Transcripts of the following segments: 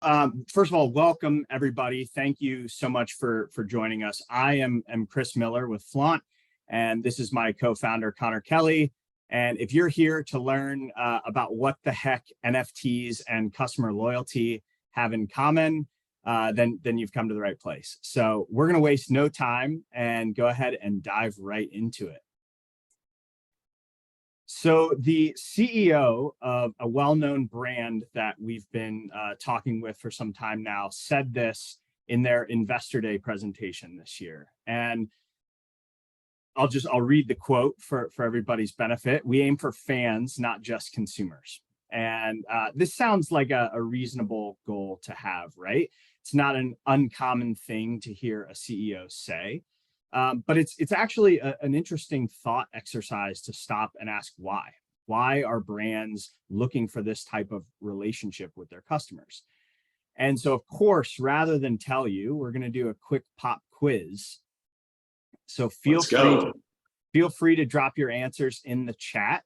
First of all, welcome everybody. Thank you so much for joining us. I am Chris Miller with Flaunt, and this is my co-founder, Connor Kelley. And if you're here to learn about what the heck NFTs and customer loyalty have in common, then you've come to the right place. So we're going to waste no time and go ahead and dive right into it. So the CEO of a well-known brand that we've been talking with for some time now said this in their Investor Day presentation this year. And I'll read the quote for everybody's benefit. We aim for fans, not just consumers. And this sounds like a reasonable goal to have, right? It's not an uncommon thing to hear a CEO say. But it's actually an interesting thought exercise to stop and ask why. Why are brands looking for this type of relationship with their customers? And so, of course, rather than tell you, we're going to do a quick pop quiz. So feel free to drop your answers in the chat.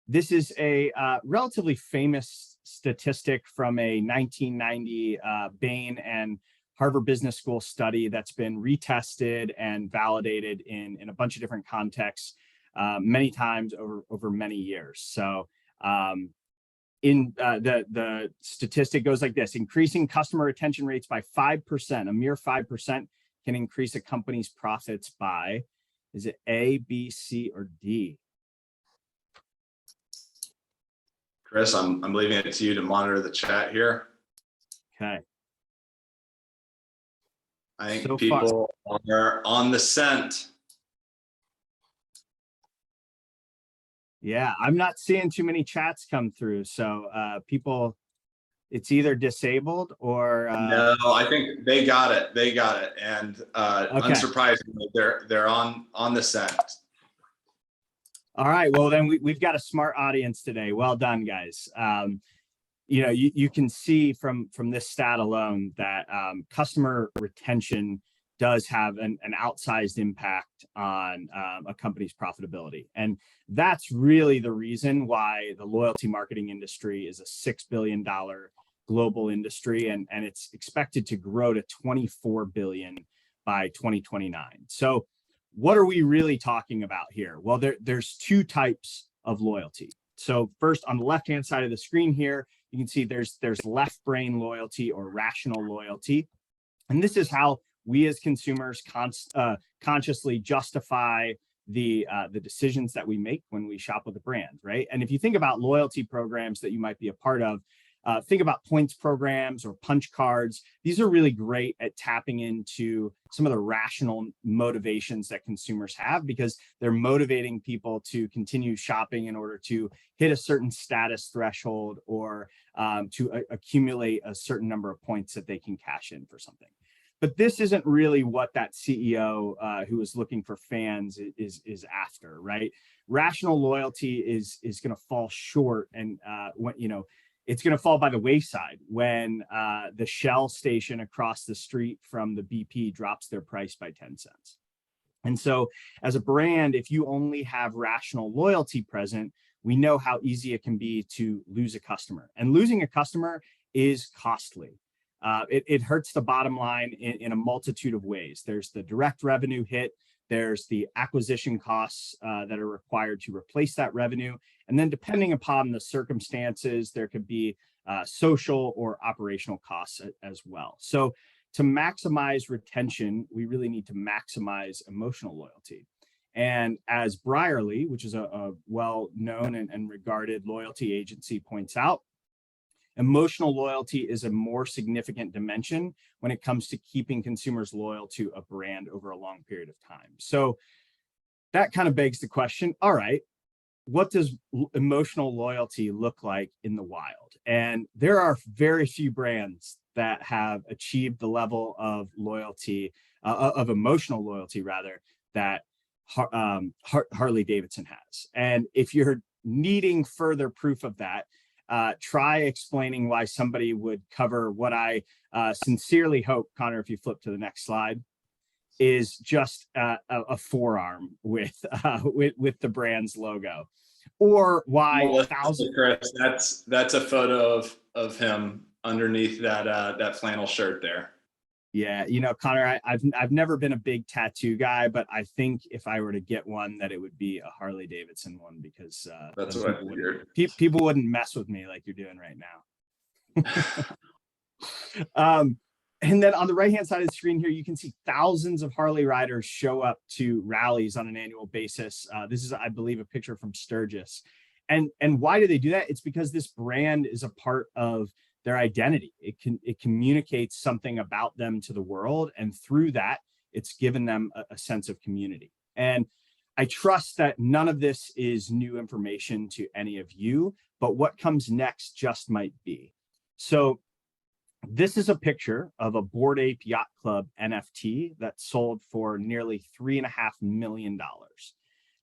This is a relatively famous statistic from a 1990 Bain and Harvard Business School study that's been retested and validated in a bunch of different contexts many times over many years. So the statistic goes like this: increasing customer retention rates by 5%, a mere 5%, can increase a company's profits by, is it A, B, C, or D? Chris, I'm leaving it to you to monitor the chat here. Okay. I think so people are on the scent. Yeah, I'm not seeing too many chats come through. So people, it's either disabled or no, I think they got it. They got it. And okay. Unsurprisingly, they're on the scent. All right. Well, then we've got a smart audience today. Well done, guys. You know, you can see from this stat alone that customer retention does have an outsized impact on a company's profitability. And that's really the reason why the loyalty marketing industry is a $6 billion global industry, and it's expected to grow to $24 billion by 2029. So what are we really talking about here? Well, there's two types of loyalty. So first, on the left-hand side of the screen here, you can see there's left brain loyalty or rational loyalty. And this is how we as consumers consciously justify the decisions that we make when we shop with a brand, right? And if you think about loyalty programs that you might be a part of, think about points programs or punch cards. These are really great at tapping into some of the rational motivations that consumers have, because they're motivating people to continue shopping in order to hit a certain status threshold or to accumulate a certain number of points that they can cash in for something. But this isn't really what that CEO who is looking for fans is after, right? Rational loyalty is going to fall short, and it's going to fall by the wayside when the Shell station across the street from the BP drops their price by 10 cents. And so as a brand, if you only have rational loyalty present, we know how easy it can be to lose a customer. And losing a customer is costly. It hurts the bottom line in a multitude of ways. There's the direct revenue hit. There's the acquisition costs that are required to replace that revenue. And then depending upon the circumstances, there could be social or operational costs as well. So to maximize retention, we really need to maximize emotional loyalty. And as Brierley, which is a well-known and regarded loyalty agency, points out, emotional loyalty is a more significant dimension when it comes to keeping consumers loyal to a brand over a long period of time. So that kind of begs the question, all right, what does emotional loyalty look like in the wild? And there are very few brands that have achieved the level of loyalty, of emotional loyalty rather, that Harley Davidson has. And if you're needing further proof of that, try explaining why somebody would cover what I sincerely hope, Connor, if you flip to the next slide, is just a forearm with the brand's logo, or why Chris, that's a photo of him underneath that flannel shirt there. Yeah, Connor, I've never been a big tattoo guy, but I think if I were to get one, that it would be a Harley Davidson one, because That's what I figured. People wouldn't mess with me like you're doing right now. And then on the right-hand side of the screen here, you can see thousands of Harley riders show up to rallies on an annual basis. This is, I believe, a picture from Sturgis. And why do they do that? It's because this brand is a part of their identity. It communicates something about them to the world, and through that, it's given them a sense of community. And I trust that none of this is new information to any of you, but what comes next just might be. So this is a picture of a Bored Ape Yacht Club NFT that sold for nearly $3.5 million.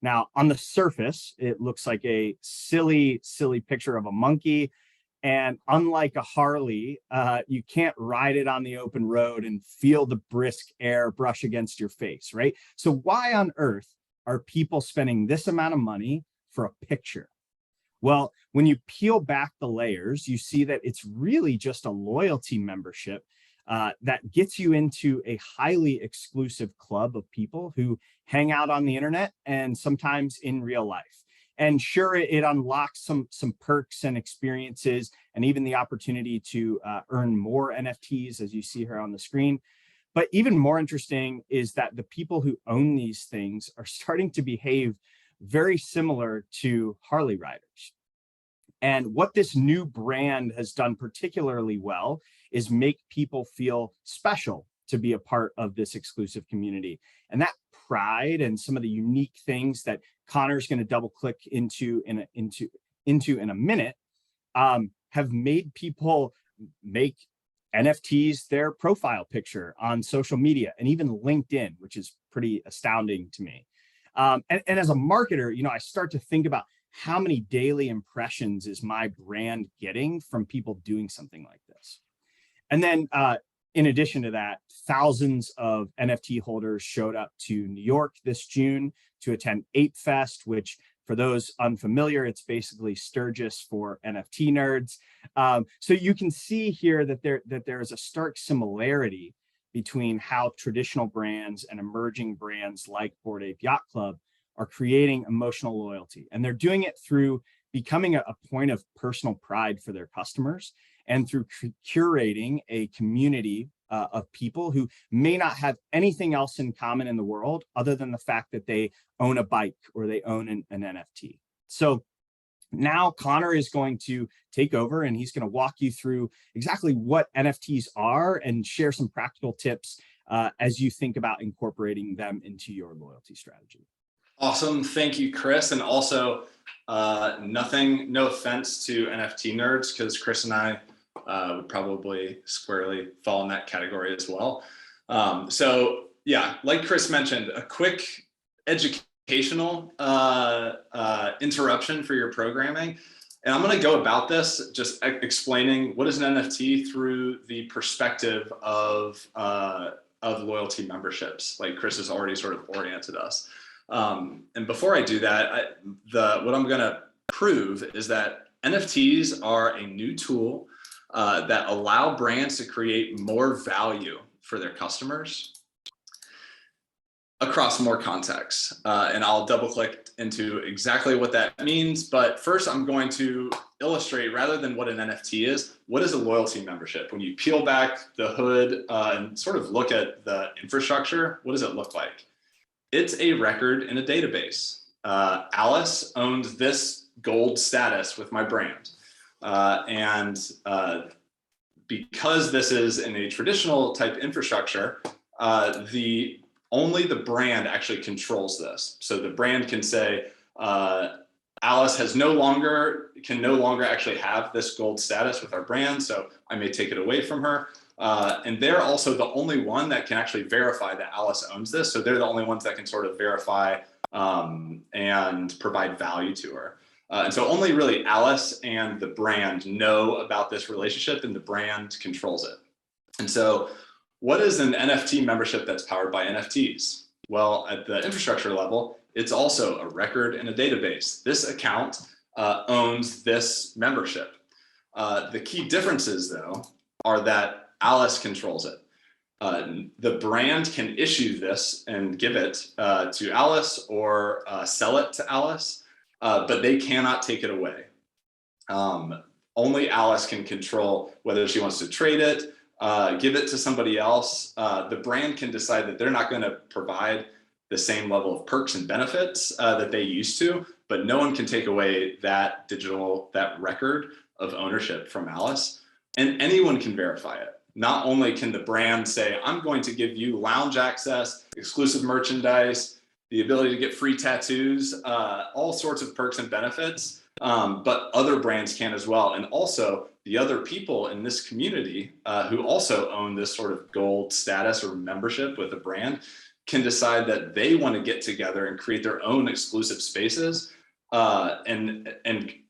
Now, on the surface, it looks like a silly picture of a monkey. And unlike a Harley, you can't ride it on the open road and feel the brisk air brush against your face, right? So why on earth are people spending this amount of money for a picture? Well, when you peel back the layers, you see that it's really just a loyalty membership that gets you into a highly exclusive club of people who hang out on the internet and sometimes in real life. And sure, it unlocks some perks and experiences, and even the opportunity to earn more NFTs, as you see here on the screen. But even more interesting is that the people who own these things are starting to behave very similar to Harley riders. And what this new brand has done particularly well is make people feel special to be a part of this exclusive community. And that pride and some of the unique things that Connor's going to double click into in a minute have made people make NFTs their profile picture on social media and even LinkedIn, which is pretty astounding to me. And as a marketer, I start to think about how many daily impressions is my brand getting from people doing something like this. And then in addition to that, thousands of NFT holders showed up to New York this June to attend Ape Fest, which, for those unfamiliar, it's basically Sturgis for NFT nerds. So you can see here that there is a stark similarity between how traditional brands and emerging brands like Bored Ape Yacht Club are creating emotional loyalty. And they're doing it through becoming a point of personal pride for their customers, and through curating a community of people who may not have anything else in common in the world other than the fact that they own a bike or they own an NFT. So now Connor is going to take over, and he's going to walk you through exactly what NFTs are and share some practical tips as you think about incorporating them into your loyalty strategy. Awesome. Thank you, Chris. And also, no offense to NFT nerds, because Chris and I would probably squarely fall in that category as well. So yeah, like Chris mentioned, a quick educational interruption for your programming. And I'm going to go about this just explaining what is an NFT through the perspective of loyalty memberships, like Chris has already sort of oriented us. And before I do that, what I'm going to prove is that NFTs are a new tool that allow brands to create more value for their customers across more contexts. And I'll double click into exactly what that means. But first, I'm going to illustrate, rather than what an NFT is, what is a loyalty membership? When you peel back the hood and sort of look at the infrastructure, what does it look like? It's a record in a database. Alice owns this gold status with my brand. Because this is in a traditional type infrastructure, only the brand actually controls this. So the brand can say, Alice can no longer actually have this gold status with our brand, so I may take it away from her. And they're also the only one that can actually verify that Alice owns this. So they're the only ones that can sort of verify and provide value to her. And so only really Alice and the brand know about this relationship, and the brand controls it. And so what is an NFT membership that's powered by NFTs? Well, at the infrastructure level, it's also a record in a database. This account owns this membership. The key differences, though, are that Alice controls it. The brand can issue this and give it to Alice or sell it to Alice, but they cannot take it away. Only Alice can control whether she wants to trade it, give it to somebody else. The brand can decide that they're not going to provide the same level of perks and benefits that they used to, but no one can take away that record of ownership from Alice, and anyone can verify it. Not only can the brand say, I'm going to give you lounge access, exclusive merchandise, the ability to get free tattoos, all sorts of perks and benefits, but other brands can as well. And also the other people in this community who also own this sort of gold status or membership with a brand can decide that they want to get together and create their own exclusive spaces, and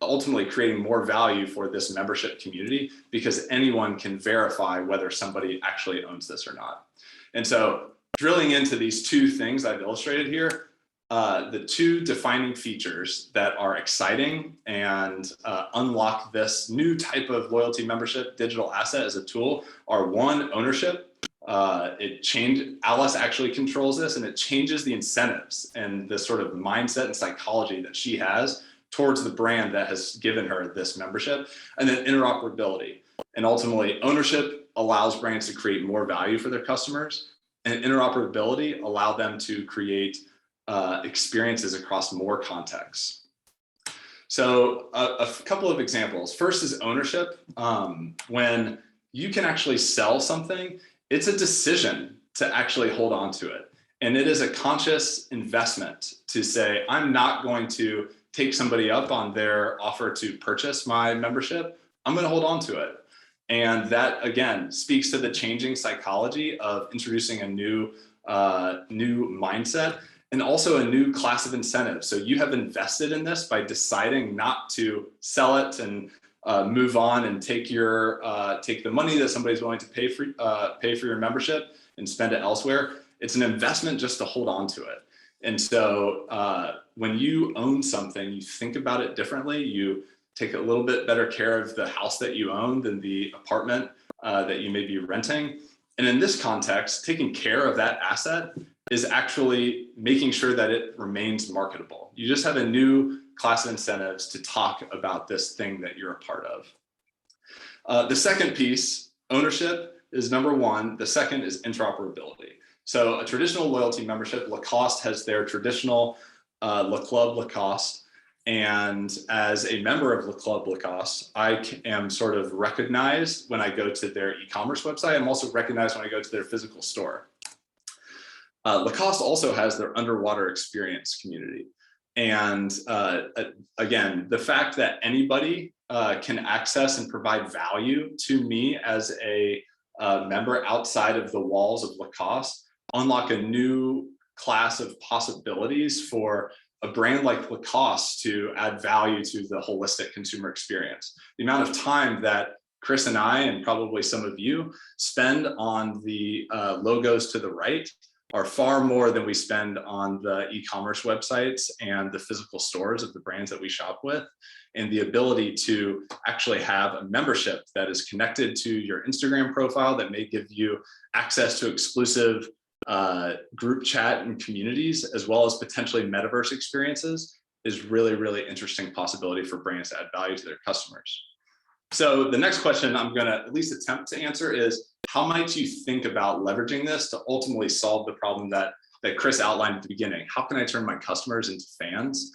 ultimately creating more value for this membership community, because anyone can verify whether somebody actually owns this or not. And so drilling into these two things I've illustrated here, the two defining features that are exciting and unlock this new type of loyalty membership digital asset as a tool are: one, ownership. Alice actually controls this, and it changes the incentives and the sort of mindset and psychology that she has towards the brand that has given her this membership. And then interoperability, and ultimately ownership allows brands to create more value for their customers, and interoperability allow them to create experiences across more contexts. So a couple of examples. First is ownership. When you can actually sell something, it's a decision to actually hold on to it. And it is a conscious investment to say, I'm not going to take somebody up on their offer to purchase my membership. I'm going to hold on to it. And that, again, speaks to the changing psychology of introducing a new mindset, and also a new class of incentives. So you have invested in this by deciding not to sell it and move on and take the money that somebody's willing to pay for your membership and spend it elsewhere. It's an investment just to hold on to it. And so when you own something, you think about it differently. You take a little bit better care of the house that you own than the apartment that you may be renting. And in this context, taking care of that asset is actually making sure that it remains marketable. You just have a new class of incentives to talk about this thing that you're a part of. The second piece, ownership, is number one. The second is interoperability. So a traditional loyalty membership, Lacoste has their traditional Le Club Lacoste. And as a member of Le Club Lacoste, I am sort of recognized when I go to their e-commerce website. I'm also recognized when I go to their physical store. Lacoste also has their underwater experience community. And again, the fact that anybody can access and provide value to me as a member outside of the walls of Lacoste unlock a new class of possibilities for a brand like Lacoste to add value to the holistic consumer experience. The amount of time that Chris and I, and probably some of you, spend on the logos to the right are far more than we spend on the e-commerce websites and the physical stores of the brands that we shop with. And the ability to actually have a membership that is connected to your Instagram profile that may give you access to exclusive group chat and communities, as well as potentially metaverse experiences, is really, really interesting possibility for brands to add value to their customers. So the next question I'm going to at least attempt to answer is, how might you think about leveraging this to ultimately solve the problem that Chris outlined at the beginning? How can I turn my customers into fans?